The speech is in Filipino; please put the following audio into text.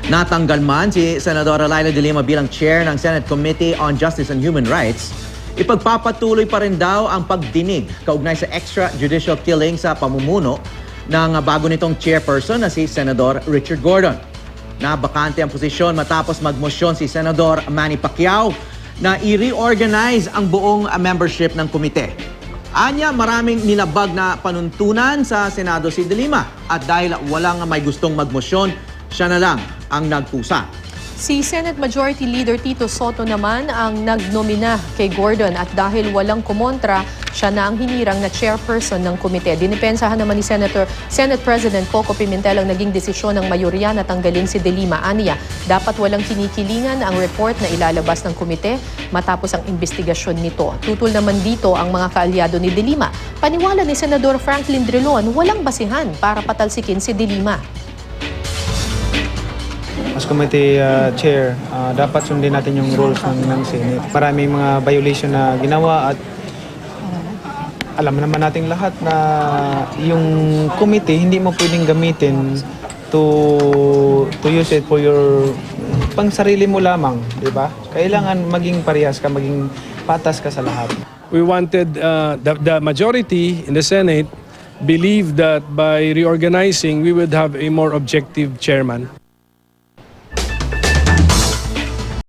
Natanggal man si Senadora Leila de Lima bilang chair ng Senate Committee on Justice and Human Rights, ipagpapatuloy pa rin daw ang pagdinig kaugnay sa extrajudicial killing sa pamumuno ng bago nitong chairperson na si Senador Richard Gordon. Nabakante ang posisyon matapos magmosyon si Senador Manny Pacquiao na i-reorganize ang buong membership ng komite. Anya, maraming nilabag na panuntunan sa Senado si de Lima at dahil walang may gustong magmosyon, siya na lang ang nagkusa. Si Senate Majority Leader Tito Soto naman ang nagnomina kay Gordon at dahil walang kumontra, siya na ang hinirang na chairperson ng komite. Dinipensahan naman ni Senate President Coco Pimentel ang naging desisyon ng mayorya na tanggalin si de Lima. Aniya, dapat walang kinikilingan ang report na ilalabas ng komite matapos ang investigasyon nito. Tutol naman dito ang mga kaalyado ni de Lima. Paniwala ni Senador Franklin Drilon, walang basihan para patalsikin si de Lima. As committee chair, dapat sundin natin yung rules ng Senate. Maraming mga violation na ginawa at alam naman nating lahat na yung committee hindi mo pwedeng gamitin to use it for your pang sarili mo lamang, di ba? Kailangan maging parehas ka, maging patas ka sa lahat. We wanted the majority in the Senate believed that by reorganizing we would have a more objective chairman.